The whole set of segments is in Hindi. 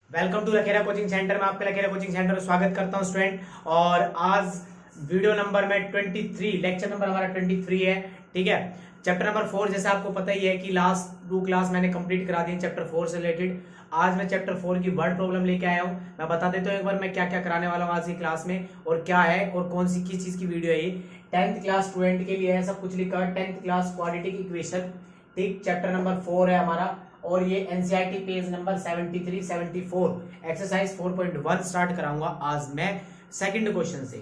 Welcome to Lakhera coaching centre में आपके लखेरा कोचिंग सेंटर में स्वागत करता हूं स्टूडेंट। और आज वीडियो नंबर में 23 लेक्चर नंबर हमारा 23 है। ठीक है, चैप्टर नंबर 4 जैसे आपको पता ही है कि लास्ट 2 क्लास मैंने कंप्लीट करा दी चैप्टर 4 से रिलेटेड। आज मैं चैप्टर 4 की वर्ड प्रॉब्लम लेके आया हूं। मैं बता देता हूं एक बार मैं क्या क्या कराने वाला हूं आज की क्लास में और क्या है और कौन सी किस चीज की वीडियो है ये। 10th क्लास स्टूडेंट के लिए है सब कुछ लिखा है। 10th क्लास क्वाड्रेटिक इक्वेशन, ठीक, चैप्टर नंबर 4 है हमारा। और ये NCERT page number 73 74 exercise 4.1 start कराऊंगा आज मैं सेकंड क्वेश्चन से।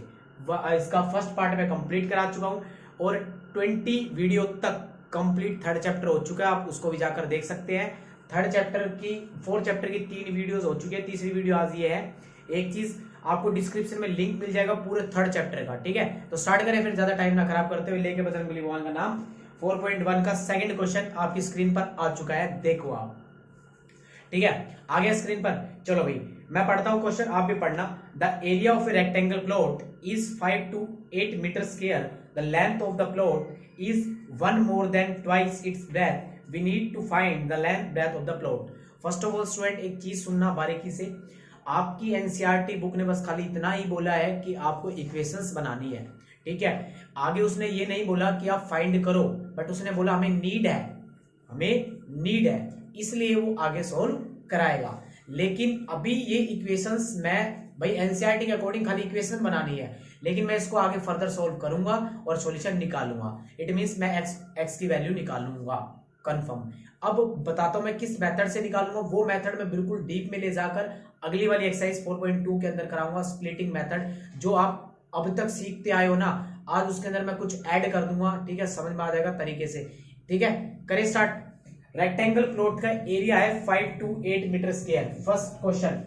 इसका फर्स्ट पार्ट मैं कंप्लीट करा चुका हूं और 20 वीडियो तक कंप्लीट थर्ड चैप्टर हो चुका है। आप उसको भी जाकर देख सकते हैं। थर्ड चैप्टर की 4 चैप्टर की 3 वीडियोस हो चुकी है, तीसरी वीडियो आज ये है। एक चीज आपको डिस्क्रिप्शन में लिंक मिल जाएगा पूरे थर्ड चैप्टर का। ठीक है, तो स्टार्ट करें फिर ज्यादा टाइम ना खराब करते हुए। लेके बजरंग बली भगवान का नाम। 4.1 का सेकंड क्वेश्चन आपकी स्क्रीन पर आ चुका है, देखो आप। ठीक है, आ गया स्क्रीन पर। चलो भाई मैं पढ़ता हूं क्वेश्चन, आप भी पढ़ना। The area of a rectangle plot is 5 to 8 metre square. The length of the plot is 1 more than twice its breadth. We need to find the length breadth of the plot. First of all student एक चीज सुनना बारीकी से। आपकी एनसीईआरटी बुक ने बस खाली इतना ही बोला है कि आपको इक्वेशंस बनानी है। ठीक है, आगे उसने ये नहीं बोला कि आप फाइंड करो, बट उसने बोला हमें नीड है, हमें नीड है, इसलिए वो आगे सोल्व कराएगा। लेकिन अभी ये इक्वेशंस मैं भाई एनसीईआरटी के अकॉर्डिंग खाली इक्वेशन बनानी है, लेकिन मैं इसको आगे फर्दर सोल्व करूंगा और सॉल्यूशन निकालूंगा। इट मींस मैं एक्स की वैल्यू निकालूंगा कंफर्म। अब बताता हूं मैं किस मेथड से निकालूंगा। वो मेथड में बिल्कुल डीप में ले जाकर अगली वाली एक्सरसाइज 4.2 के अंदर कराऊंगा, स्प्लिटिंग मेथड, जो आप अब तक सीखते आए हो ना। आज उसके अंदर मैं कुछ ऐड कर दूंगा। ठीक है, समझ में आ जाएगा तरीके से। ठीक है, करें स्टार्ट। रेक्टेंगल प्लॉट का एरिया है 5 to 8 metre square. First question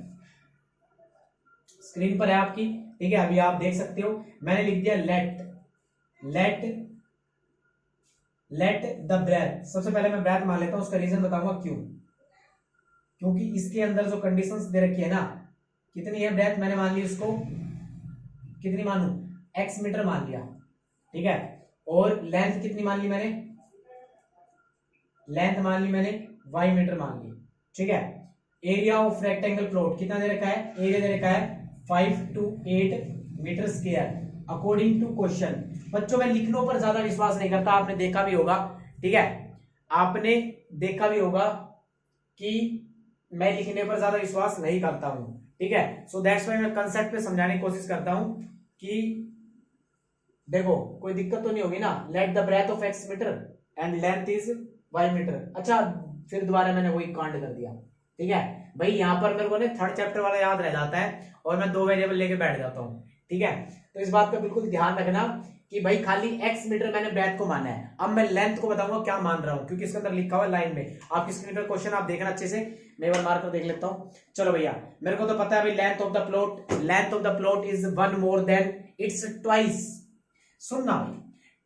screen पर है आपकी। ठीक है, अभी आप देख सकते हो मैंने लिख दिया लेट द ब्रेथ। सबसे पहले मैं ब्रेथ मान लेता हूं, उसका रीजन बताऊंगा क्यों। क्योंकि इसके अंदर जो कंडीशंस दे रखी है ना, कितनी है ब्रेथ, मैंने मान ली उसको कितनी मानू, x मीटर मान लिया। ठीक है, और लेंथ कितनी मान ली मैंने, लेंथ मान ली मैंने y मीटर मान ली। ठीक है, एरिया ऑफ रेक्टेंगल प्लॉट कितना दे रखा है, एरिया दे रखा है 5 to 8 metre square according to question. बच्चों में लिखने पर ज्यादा विश्वास नहीं करता, आपने देखा भी होगा। ठीक है, आपने देखा भी होगा कि मैं लिखने पर ज्यादा विश्वास नहीं करता हूं। ठीक है, सो दैट्स व्हाई मैं कंसेप्ट पे समझाने की कोशिश करता हूं कि देखो कोई दिक्कत तो नहीं होगी ना। Let the breadth of x metre and length is y metre. अच्छा, फिर दोबारा मैंने वही कांड कर दिया। ठीक है भाई, यहां पर मेरे को ना थर्ड चैप्टर वाला याद रह जाता है और मैं 2 वेरिएबल लेके बैठ जाता हूं। ठीक है, तो इस बात का बिल्कुल ध्यान रखना कि भाई खाली x मीटर मैंने ब्रेथ को माना है। अब मैं लेंथ को बताऊंगा क्या मान रहा हूं, क्योंकि इसके अंदर लिखा हुआ है लाइन में। आपकी स्क्रीन पर क्वेश्चन आप देखना अच्छे से, मैं एक बार मार्क कर देख लेता हूं। चलो भैया, मेरे को तो पता है भाई length of the plot is 1 more than its twice। सुनना भाई,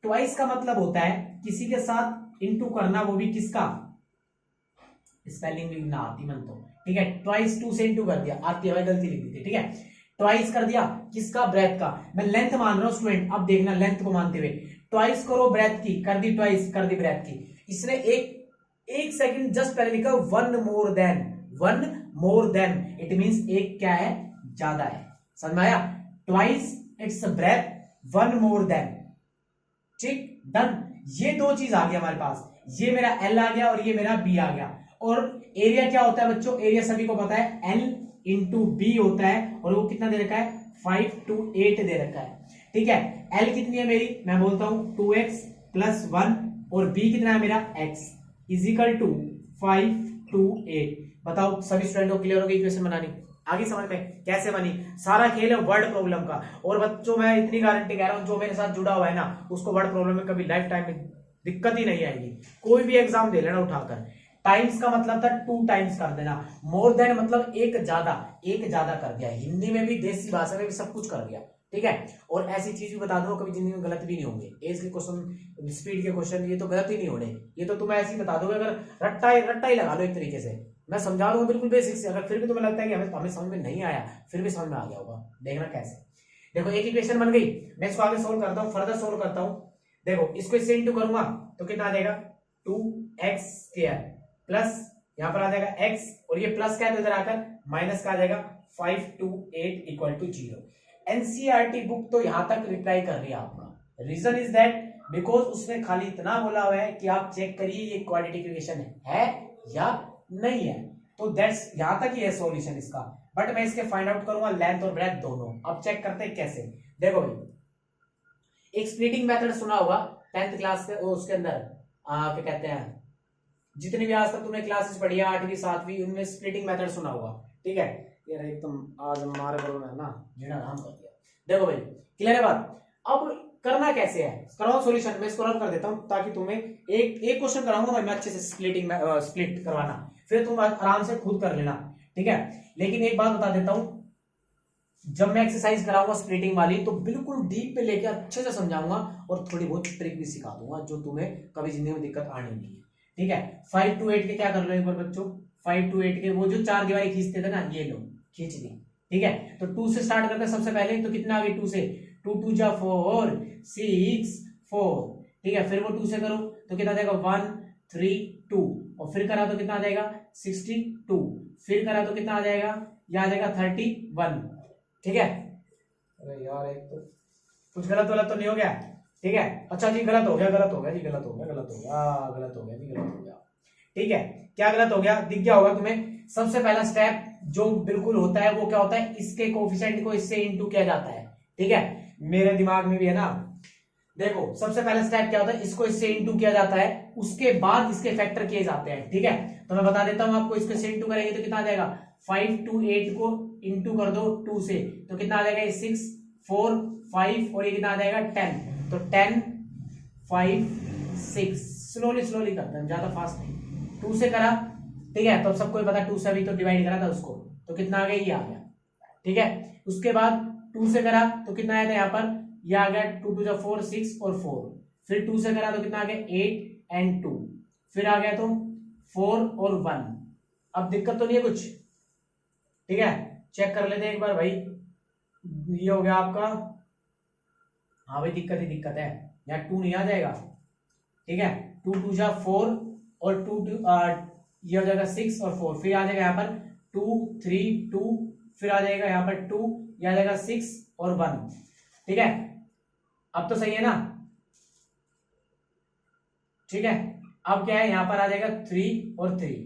ट्वाइस का मतलब होता है किसी के साथ इंटू करना, वो भी किसका, स्पेलिंग भी ना आती मन तो। ठीक है, ट्वाइस 2 से इंटू कर दिया, आती है, गलती लिख दी थी। ठीक है, ट्वाइस कर दिया किसका, ब्रेथ का। मैं लेंथ मान रहा हूं स्टूडेंट, अब देखना लेंथ को मानते हुए ट्वाइस करो ब्रेथ की, कर दी ट्वाइस, कर दी ब्रेथ की। इसने एक सेकंड जस्ट पहले लिखा 1 more than, इट मींस एक क्या है, ज्यादा है। समझ में आया, twice its breath 1 more than। ठीक, डन। ये 2 चीज आ गया हमारे पास, ये मेरा L आ गया और ये मेरा B आ गया। और एरिया क्या होता है बच्चों, एरिया सभी को पता है L इंटू B होता है, और वो कितना दे रखा है, 5 to 8 दे रखा है। ठीक है, L कितनी है मेरी, मैं बोलता हूं 2x + 1, और B कितना है मेरा, x इजिकल टू 5 to 8। बताओ सभी स्टूडेंट को क्लियर हो गई इक्वेशन बनानी, आगे समझ में कैसे बनी। सारा खेल है वर्ड प्रॉब्लम का। और बच्चों मैं इतनी गारंटी कह रहा हूं, जो मेरे साथ जुड़ा हुआ है ना, उसको वर्ड प्रॉब्लम में कभी लाइफ टाइम में दिक्कत ही नहीं आएगी। कोई भी एग्जाम दे लेना उठाकर। टाइम्स का मतलब था 2 टाइम्स कर देना, मोर देन मतलब एक ज्यादा कर दिया। हिंदी में भी, देसी भाषा में भी सब कुछ कर दिया। ठीक है, और ऐसी चीज भी बता दूंगा कभी जिंदगी में गलत भी नहीं होंगे। एज के क्वेश्चन, स्पीड के क्वेश्चन, ये तो गलत ही नहीं होने। ये तो तुम्हें ऐसे ही बता दोगे, अगर रट्टा ही लगा लो एक तरीके से। मैं समझा दूंगा बिल्कुल बेसिक से। अगर फिर भी तुम्हें लगता है कि हमें समझ में नहीं आया, फिर भी समझ में आ गया होगा। देखना कैसे। देखो एक इक्वेशन बन गई, मैं इसको आगे सोल्व करता हूँ, फर्दर सोल्व करता हूँ। देखो इसको इससे इंटू करूंगा तो कितना आ जाएगा, 2x² प्लस यहां पर आ जाएगा x, और ये प्लस क्या है इधर आकर माइनस का आ जाएगा 5 to 8 equal to 0। NCERT book तो यहां तक रिप्लाई कर रही है आपका। रीजन इज दैट बिकॉज उसने खाली इतना बोला हुआ है कि आप चेक करिए ये क्वाड्रेटिक इक्वेशन है या नहीं है। तो दैट्स यहां तक ही है सॉल्यूशन इसका। बट मैं इसके फाइंड आउट करूंगा लेंथ और ब्रेथ दोनों। अब चेक करते हैं कैसे। देखो भाई एक स्प्लिटिंग मेथड सुना होगा 10th क्लास के उसके अंदर क्या कहते हैं, जितनी भी आज तक तुमने क्लासेस पढ़ी है 8वीं 7वीं उनमें स्प्लिटिंग मेथड सुना होगा। ठीक है यार एकदम आज हमारे बड़ों ने ना जीना आराम कर दिया। देखो भाई क्लियर है बात। अब करना कैसे है, कराओ सॉल्यूशन। मैं इसको रन कर देता हूं ताकि तुम्हें एक क्वेश्चन कराऊंगा भाई मैं अच्छे से स्प्लिट करवाना, फिर तुम आराम से खुद कर लेना। ठीक है लेकिन एक बात बता देता हूं, जब मैं एक्सरसाइज कराऊंगा स्प्लिटिंग वाली तो बिल्कुल डीप पे लेके अच्छे से समझाऊंगा और थोड़ी बहुत ट्रिक भी सिखा दूंगा जो तुम्हें कभी जिंदगी में दिक्कत आनी नहीं है। ठीक है 5 to 8 के क्या कर लो एक बार बच्चों, 5 to 8 के वो जो 4 दीवारी खींचते थे ना ये लो खींच दी। ठीक है तो 2 से स्टार्ट करते हैं सबसे पहले। तो कितना आगे 2 से, 2 2 जा 4 6 4। ठीक है फिर वो 2 से करो तो कितना जाएगा 1 3 2 और फिर करा तो कितना आ जाएगा 62, फिर करा तो कितना आ जाएगा ये आ जाएगा 31। ठीक है अरे यार एक तो कुछ गलत तो नहीं हो गया। ठीक है अच्छा जी गलत हो गया जी, गलत हो गया जी, गलत हो गया। ठीक है क्या गलत हो गया दिख गया होगा तुम्हें। सबसे पहला स्टेप जो बिल्कुल होता है वो क्या होता है, इसके कोफिशिएंट को इससे इंटू किया जाता है। ठीक है मेरे दिमाग में भी है ना। देखो सबसे पहला स्टेप क्या होता है, इसको इससे इंटू किया जाता है, उसके बाद इसके फैक्टर किए जाते हैं। ठीक है तो मैं बता देता हूं आपको, इसको इससे इंटू करेंगे तो कितना आ जाएगा 5 to 8 को इंटू कर दो 2 से तो कितना आ जाएगा 6 4 5 और ये कितना आ जाएगा 10। तो 10 5 6 स्लोली करते हैं ज्यादा फास्ट नहीं। 2 से करा ठीक है तो अब सबको पता 2 से अभी तो डिवाइड करा था उसको तो कितना आ गया ये आ गया। ठीक है उसके बाद 2 से करा तो कितना आया था यहाँ पर ये आ गया 2 2 4 6 और 4। फिर 2 से करा तो कितना आ गया 8 and 2। फिर आ गया तो 4 और 1। अब दिक्कत तो नहीं है कुछ। ठीक है चेक कर लेते हैं एक बार भाई। ये हो गया आपका, हाँ भाई दिक्कत है यहाँ 2 नहीं आ जाएगा। ठीक है 2 2 जा 4 और 2 ये हो जाएगा 6 और 4। फिर आ जाएगा यहाँ पर 2 3 2 फिर आ जाएगा यहाँ पर 2 ये आ जाएगा 6 और 1। ठीक है अब तो सही है ना। ठीक है अब क्या है यहाँ पर आ जाएगा 3 और 3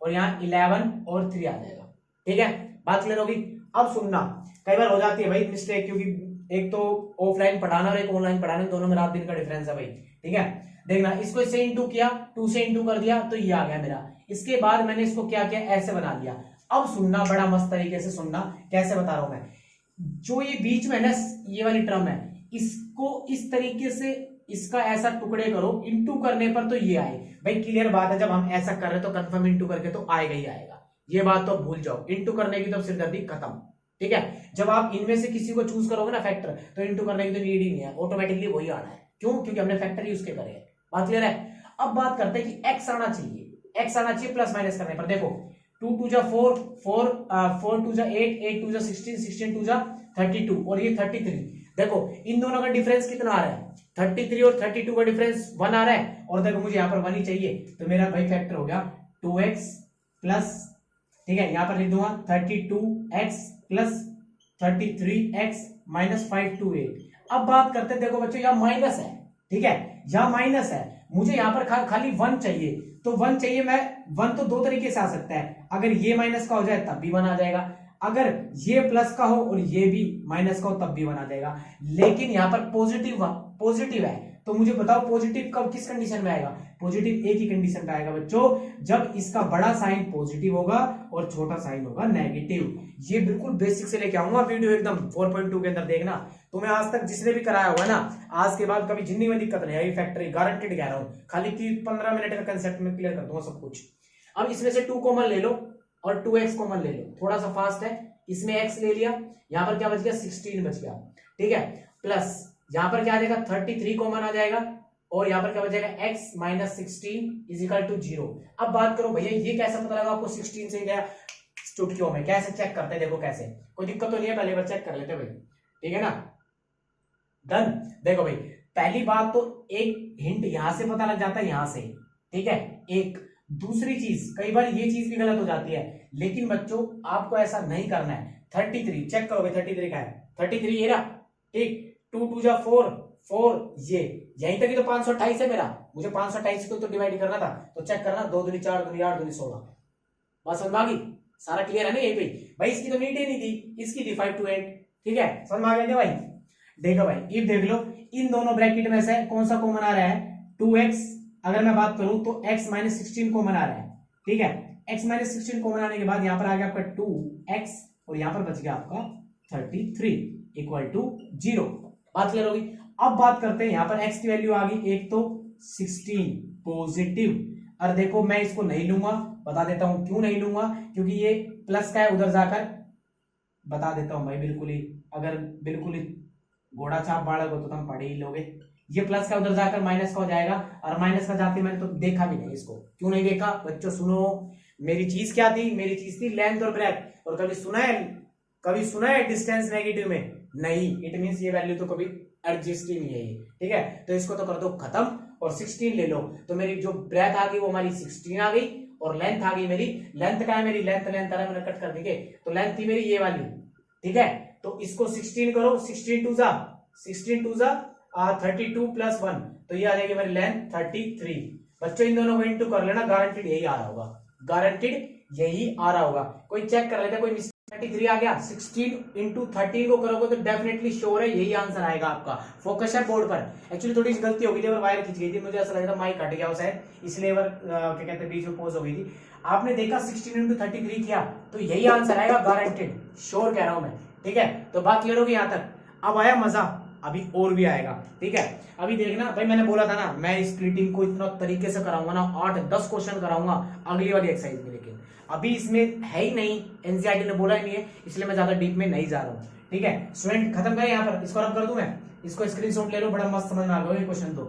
और यहाँ 11 और 3 आ जाएगा। ठीक है बात क्लियर होगी। अब सुनना कई बार हो जाती है भाई मिस्टेक, क्योंकि एक तो ऑफलाइन पढ़ाना और एक ऑनलाइन पढ़ाना दोनों में रात दिन का डिफरेंस है भाई। ठीक है देखना इसको इससे इंटू किया 2 से इंटू कर दिया तो ये आ गया मेरा। इसके बाद मैंने इसको क्या किया ऐसे बना लिया। अब सुनना बड़ा मस्त तरीके से सुनना कैसे बता रहा हूं मैं। जो ये बीच में ना ये वाली टर्म है इसको इस तरीके से इसका ऐसा टुकड़े करो, इंटू करने पर तो ये आए। भाई क्लियर बात है जब हम ऐसा कर रहे तो कंफर्म इंटू करके तो आएगा ही आएगा, ये बात तो भूल जाओ। इंटू करने की तो सिरदर्दी खत्म। ठीक है जब आप इनमें से किसी को चूज करोगे ना फैक्टर तो इंटू करने की तो नीड ही नहीं है, ऑटोमेटिकली वही आना है। क्यों? क्योंकि हमने फैक्टर यूज के करे हैं। बात क्लियर है। अब बात करते हैं कि एक्स आना चाहिए प्लस माइनस करने पर। देखो 2 2 जा 4 4 2 जा 8 8 2 जा 16 16 2 जा 32 और ये 33। देखो इन दोनों का डिफरेंस कितना आ रहा है 33 और 32 का डिफरेंस 1 आ रहा है। और देखो मुझे यहाँ पर 1 ही चाहिए तो मेरा भाई फैक्टर हो गया 2x प्लस, ठीक है यहाँ पर लिख दूंगा 32x प्लस 33x माइनस 528। अब बात करते हैं, देखो बच्चों यहाँ माइनस है। ठीक है यहाँ माइनस है, मुझे यहाँ पर खाली 1 चाहिए। तो 1 चाहिए, मैं 1 तो 2 तरीके से आ सकता है। अगर ये माइनस का हो जाए तब भी 1 आ जाएगा, अगर ये प्लस का हो और ये भी माइनस का हो तब भी 1 आ जाएगा। लेकिन यहाँ पर पॉजिटिव है तो मुझे बताओ पॉजिटिव कब किस कंडीशन में आएगा। पॉजिटिव एक ही कंडीशन में आएगा बच्चों, जब इसका बड़ा साइन पॉजिटिव होगा और छोटा साइन होगा नेगेटिव। ये बिल्कुल बेसिक से लेके आऊंगा वीडियो एकदम 4.2 के अंदर देखना। तो मैं आज तक जिसने भी कराया होगा ना आज के बाद कभी जिंदगी में दिक्कत नहीं आएगी। फैक्टरी गारंटेड कह रहा हूं, खाली 15 मिनट का कंसेप्ट में क्लियर कर दूंगा सब कुछ। अब इसमें से 2 कॉमन ले लो और 2x कॉमन ले लो, थोड़ा सा फास्ट है। इसमें x ले लिया, यहां पर क्या बच गया 16 बच गया। ठीक है प्लस यहां पर क्या आ जाएगा 33 कॉमन आ जाएगा और यहां पर क्या बचेगा x minus 16 is equal to 0। अब बात करो भैया ये कैसे पता लगा आपको 16 से गया चुटकियों में, कैसे चेक करते हैं। देखो कैसे, कोई दिक्कत तो नहीं है, पहले बार चेक कर लेते भाई। ठीक है ना डन। देखो भाई पहली बात तो एक हिंट यहां से पता लग जाता है, यहां से। ठीक है एक दूसरी चीज, कई बार ये चीज भी गलत हो जाती है, लेकिन बच्चों आपको ऐसा नहीं करना है। 33 चेक करोगे, 33 का है, 33 ये रहा, ठीक, 2 2 जा 4 4, ये यहीं तक ही तो 528 है मेरा, मुझे 528 को तो डिवाइड करना था, तो चेक करना, 2 दूनी 4 दूनी 8 दूनी 16। बात समझ आ गई, सारा क्लियर है ना यही पे भाई। इसकी तो नीट ही नहीं थी, इसकी थी 5 to 8, ठीक है, समझ में आ गया भाई। देखो भाई, इफ देख लो, इन दोनों ब्रैकेट में से कौन सा कॉमन आ रहा है, 2x, अगर मैं बात करूं तो x - 16 कॉमन आ रहा है, ठीक है, x - 16 कॉमन आने के बाद यहां पर आ गया आपका 2x और यहां पर बच गया आपका 33 इक्वल टू 0। बात क्लियर होगी। अब बात करते हैं, यहां पर x की वैल्यू आ गई, एक तो 16 पॉजिटिव, और देखो मैं इसको नहीं लूंगा, बता देता हूं क्यों नहीं लूंगा, क्योंकि ये प्लस का है, उधर जाकर बता देता हूं भाई, बिल्कुल ही, अगर बिल्कुल ही घोड़ा छाप बाढ़ हो तो तुम पढ़ ही लोगे। ये प्लस का उधर जाकर माइनस का हो जाएगा, और माइनस का जाते मैंने तो देखा भी नहीं इसको। क्यों नहीं देखा बच्चों, सुनो, मेरी चीज क्या थी, मेरी चीज थी लेंथ और ब्रेथ, और कभी सुना है डिस्टेंस नेगेटिव में, नहीं, इट मींस ये वैल्यू तो कभी एडजस्ट ही नहीं है ये, ठीक है, तो इसको तो कर दो खत्म और 16 ले लो, तो मेरी जो ब्रेथ आ गई वो हमारी 16 आ गई, और लेंथ आ गई मेरी, लेंथ का है मेरी, लेंथ आ रहा है, मैंने कट कर दी, तो लेंथ थी मेरी ये वाली, ठीक है, तो इसको 16 करो, 16 टू जा 32 प्लस 1, तो ये आ जाएगी मेरी लेंथ 33। बच्चों इन दोनों को इंटू कर लेना, गारंटेड यही आ रहा होगा, गारंटेड यही आ रहा होगा। कोई चेक कर लेता है, कोई 33 आ गया, 16 इंटू 13 को करोगे तो डेफिनेटली श्योर है यही आंसर आएगा आपका। फोकस है बोर्ड पर। एक्चुअली थोड़ी सी गलती हो गई थी, वायर खिंच गई थी, मुझे ऐसा लग रहा था माइक कट गया हो शायद, इसलिए क्या कहते हैं बीच में पॉज हो गई थी। आपने देखा 16 इंटू 33 किया तो यही आंसर आएगा, गारंटेड, श्योर कह रहा हूं मैं, ठीक है। तो बात क्लियर होगी यहां तक। अब आया मजा, अभी और भी आएगा, ठीक है। अभी देखना भाई, मैंने बोला था ना मैं इस स्प्लिटिंग को इतना तरीके से कराऊंगा ना, 8-10 क्वेश्चन कराऊंगा अगली वाली एक्सरसाइज में, लेकिन अभी इसमें है ही नहीं, एनसीईआरटी ने बोला ही नहीं है, इसलिए मैं ज्यादा डीप में नहीं जा रहा हूँ, ठीक है। स्टूडेंट खत्म करें यहाँ पर, इसको रब कर दूं मैं, इसको स्क्रीनशॉट ले लो, बड़ा मस्त समझ में आ गया ये क्वेश्चन। तो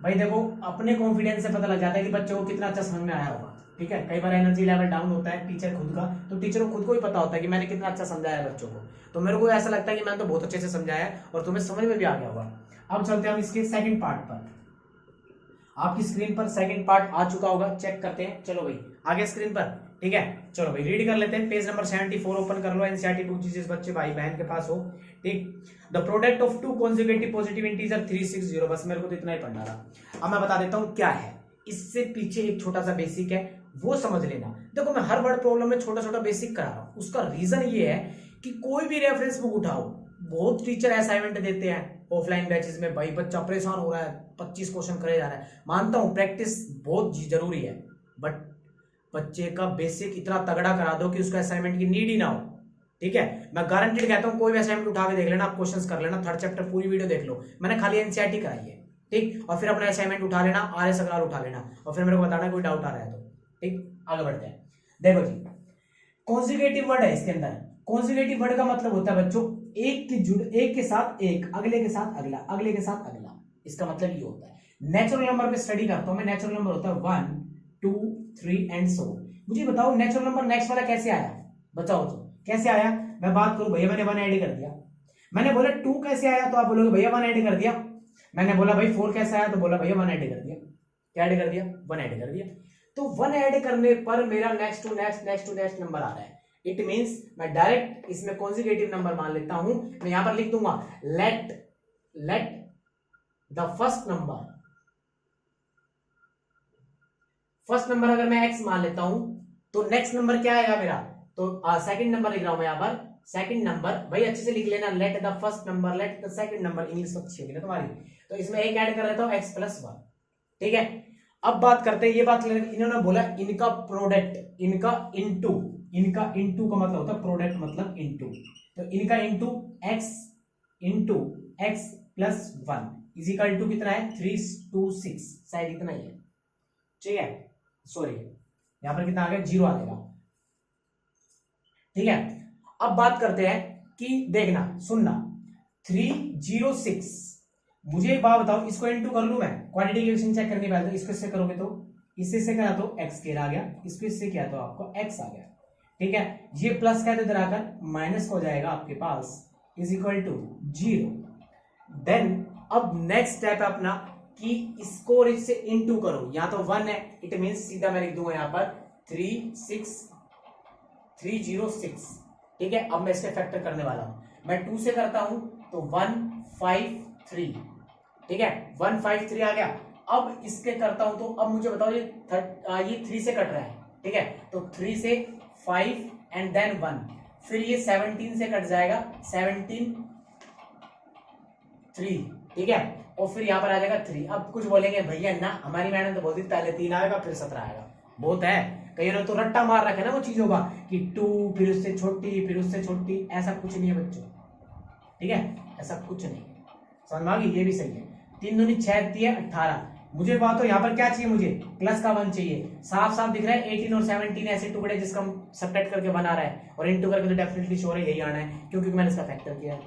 भाई देखो, अपने कॉन्फिडेंस से पता लग जाता है कि बच्चों को कितना अच्छा समझ में आया होगा, ठीक है। कई बार एनर्जी लेवल डाउन होता है टीचर खुद का, तो टीचर को खुद को ही पता होता है कि मैंने कितना अच्छा समझाया है बच्चों को, तो मेरे को ऐसा लगता है कि मैंने तो बहुत अच्छे से समझाया है और तुम्हें समझ में भी आ गया होगा। अब चलते हैं हम इसके सेकंड पार्ट पर। आपकी स्क्रीन पर सेकंड पार्ट आ चुका होगा, चेक करते हैं, चलो भाई आगे स्क्रीन पर, ठीक है। चलो भाई रीड कर लेते हैं, पेज नंबर 74 ओपन कर लो, एनसीईआरटी बुक जिस बच्चे भाई बहन के पास हो, ठीक। The product of two consecutive positive integer 360, बस मेरे को तो इतना ही पढ़ना रहा। अब मैं बता देता हूं क्या है, इससे पीछे एक छोटा सा बेसिक है, वो समझ लेना। देखो मैं हर वर्ड प्रॉब्लम में छोटा छोटा बेसिक करा रहा हूं, उसका रीजन ये है कि कोई भी रेफरेंस बुक उठाओ, बहुत टीचर असाइनमेंट देते हैं ऑफलाइन बैचेस में, भाई बच्चा परेशान हो रहा है, 25 क्वेश्चन करे जा रहा है, मानता हूं प्रैक्टिस बहुत जरूरी है, बट बच्चे का बेसिक इतना तगड़ा करा दो कि उसको असाइनमेंट की नीड ही ना हो, ठीक है। मैं गारंटेड कहता हूं, कोई भी असाइनमेंट उठा के देख लेना, आप क्वेश्चंस कर लेना, थर्ड चैप्टर पूरी वीडियो देख लो, मैंने खाली एनसीईआरटी कराई है, ठीक। और फिर अपना असाइनमेंट उठा लेना, आरएस अग्रवाल उठा लेना, और फिर मेरे को बताना कोई डाउट आ रहा है तो, ठीक। आगे बढ़ते हैं। देखो जी, कॉन्जुगेटिव वर्ड है इसके अंदर। कॉन्जुगेटिव वर्ड का मतलब होता है बच्चों एक के साथ एक, अगले के साथ अगला, अगले के साथ अगला, इसका मतलब ये होता है। नेचुरल नंबर पे स्टडी करता हूं मैं, नेचुरल नंबर होता है 1 2 3 एंड सो। मुझे बताओ नेचुरल नंबर नेक्स्ट वाला कैसे आया, बताओ तो कैसे आया। मैं बात करूं, भैया मैंने 1 ऐड कर दिया, मैंने बोला 2 कैसे आया, तो आप बोलोगे भैया 1 ऐड कर दिया। मैंने बोला भाई 4 कैसे आया, तो बोला भैया 1 ऐड कर दिया। क्या ऐड कर दिया, 1 ऐड कर दिया। तो 1 ऐड करने पर मेरा नेक्स्ट टू नेक्स्ट नंबर आ रहा है, इट मींस मैं डायरेक्ट इसमें कॉन्जुगेटिव नंबर मान लेता हूं। मैं यहां पर लिख दूंगा लेट द फर्स्ट नंबर अगर मैं x मान लेता हूं तो नेक्स्ट नंबर क्या आएगा मेरा, तो सेकंड नंबर लिख रहा हूं मैं यहां पर, सेकंड नंबर, भाई अच्छे से लिख लेना, let the first number, let the second number, English अच्छी होगी ना तुम्हारी, तो इसमें एक ऐड कर लेता हूं x + 1, ठीक है। अब बात करते हैं, ये बात इन्होंने बोला इनका प्रोडक्ट, इनका इंटू का मतलब होता है प्रोडक्ट मतलब इंटू, तो इनका into x + 1 is equal to कितना है, 326, शायद इतना ही है, ठीक है। सॉरी यहां पर कितना आ गया, 0 आ जाएगा, ठीक है। अब बात करते हैं कि देखना सुनना, 306, मुझे एक बात बताओ, इसको इंटू कर लूं मैं, क्वांटिटी इक्वेशन चेक करने पहले, तो इसको इससे करोगे तो इससे से करा तो x आ गया, इसको इससे किया तो आपको x आ गया, ठीक है। ये प्लस का इधर आकर माइनस हो जाएगा आपके पास, इज इक्वल टू 0। देन अब नेक्स्ट स्टेप है अपना कि इसको इससे इनटू करो, यहाँ तो 1 है, इट मीन सीधा मैं लिख दूंगा यहाँ पर 306, ठीक है। अब मैं इसके फैक्टर करने वाला हूं, मैं 2 से करता हूं तो 153, ठीक है, 153 आ गया। अब इसके करता हूं तो अब मुझे बताओ ये 3 से कट रहा है, ठीक है, तो 3 से 5 एंड देन 1, फिर ये 17 से कट जाएगा, 17 3, ठीक है, और फिर यहाँ पर आ जाएगा 3। अब कुछ बोलेंगे भैया ना हमारी मैडम तो बोलती पहले 3 आएगा फिर 17 आएगा, बहुत है, कईयों ने तो रट्टा मार रखा है ना वो चीजों का कि 2 फिर उससे छोटी फिर उससे छोटी, ऐसा कुछ नहीं है बच्चों, ठीक है, ऐसा कुछ नहीं, समझ में आ गई, ये भी सही है। 3 दूनी 6 दिए 18, मुझे बात हो यहाँ पर क्या चाहिए, मुझे प्लस का 1 चाहिए, साफ साफ दिख रहा है 18 और 17 ऐसे टुकड़े जिसका हम सब्ट्रैक्ट करके बना रहा है, और इनटू करके तो डेफिनेटली श्योर है यही आना है क्योंकि मैंने इसका फैक्टर किया है।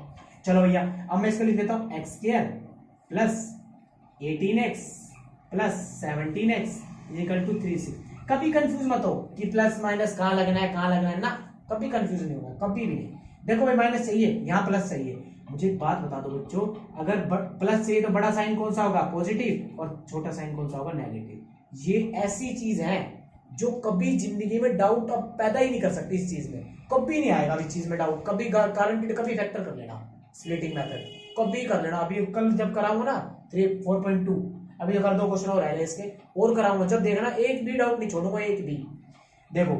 चलो भैया अब मैं इसको लिख देता हूँ एक्स स्क्वायर प्लस 18x प्लस 17x इक्वल टू 3c। कभी कंफ्यूज मत हो कि प्लस माइनस कहाँ लगना है कहाँ लगना है ना, कभी कंफ्यूज नहीं होगा, कभी भी नहीं। देखो भाई माइनस चाहिए, यहाँ प्लस चाहिए, मुझे एक बात बता दो बच्चों, अगर प्लस चाहिए तो बड़ा साइन कौन सा होगा, पॉजिटिव, और छोटा साइन कौन सा होगा, नेगेटिव। ये ऐसी चीज है जो कभी जिंदगी में डाउट अब पैदा ही नहीं कर सकती, इस चीज में कभी नहीं आएगा, इस चीज में डाउट कभी, गारंटेड, कभी फैक्टर कर लेना स्प्लिटिंग मेथड, कभी कर लेना। अभी कल जब कराऊंगा ना 4.2, अभी अगर 2 क्वेश्चन और रह इसके और कराऊंगा, जब देखना एक भी डाउट नहीं छोड़ूंगा, एक भी। देखो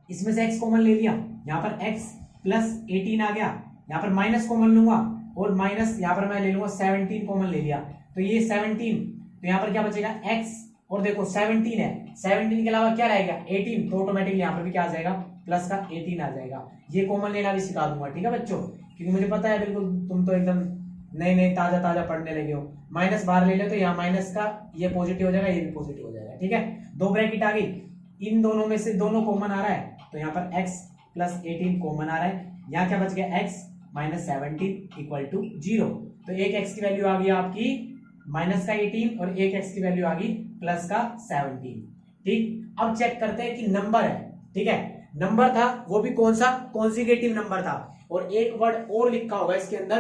इसमें से x कॉमन ले लिया, यहाँ पर x प्लस 18 आ गया, यहाँ पर माइनस कॉमन लूंगा और माइनस यहाँ पर मैं ले लूंगा 17 कॉमन ले लिया, तो ये 17, तो यहाँ पर क्या बचेगा x, और देखो 17 है, 17 के अलावा क्या रहेगा 18, तो ऑटोमेटिकली यहाँ पर भी क्या आ जाएगा प्लस का 18 आ जाएगा। ये कॉमन लेना भी सिखा दूंगा, ठीक है बच्चों, क्योंकि मुझे पता है बिल्कुल तुम तो एकदम नए नए ताजा ताजा पढ़ने लगे हो। माइनस बाहर ले लो तो यहाँ माइनस का ये पॉजिटिव हो जाएगा, ये भी पॉजिटिव हो जाएगा, ठीक है। 2 ब्रैकेट आ गई, इन दोनों में से दोनों कॉमन आ रहा है, तो यहाँ पर x प्लस 18 कॉमन आ रहा है, यहाँ क्या बच गया x माइनस 17 इक्वल टू 0, तो एक x की वैल्यू आ गई आपकी माइनस का 18 और एक x की वैल्यू आ गई प्लस का 17, ठीक। अब चेक करते हैं कि नंबर है, ठीक है, नंबर था वो भी कौन सा, कॉन्जुगेटिव नंबर था, और एक वर्ड और लिखा होगा इसके अंदर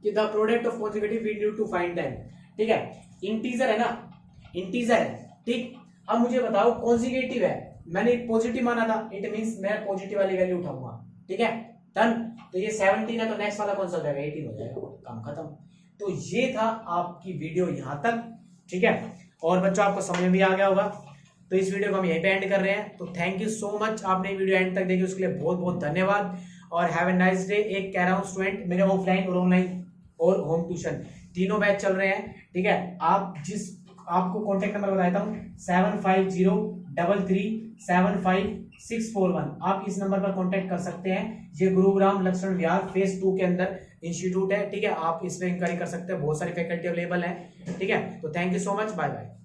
कि the product of consecutive we need to find them, ठीक है, इंटीजर है ना, इंटीजर है, ठीक। अब मुझे बताओ कॉन्जुगेटिव है, मैंने पॉजिटिव माना था, इट मींस मैं पॉजिटिव वाली वैल्यू उठाऊंगा, ठीक है, डन। तो ये 17 है तो नेक्स्ट वाला कौन सा हो जाएगा, 18 हो जाएगा, काम खत्म। तो ये था आपकी वीडियो यहां तक, ठीक है, और बच्चों आपको समझ में भी आ गया होगा, तो इस वीडियो को हम यहीं पे एंड कर रहे हैं। तो थैंक यू सो मच, आपने वीडियो एंड तक देखी उसके लिए बहुत बहुत धन्यवाद, और हैव ए नाइस डे। एक कह रहा हूँ स्टूडेंट, मेरे ऑफलाइन और ऑनलाइन और होम ट्यूशन तीनों बैच चल रहे हैं, ठीक है, आपको कॉन्टेक्ट नंबर बताता हूँ 7503375641, आप इस नंबर पर कॉन्टेक्ट कर सकते हैं। ये गुरुग्राम लक्ष्मण विहार फेज 2 के अंदर इंस्टीट्यूट है, ठीक है, आप इसमें इंक्वायरी कर सकते हैं, बहुत सारी फैकल्टी अवेलेबल है, ठीक है। तो thank you so much, bye bye.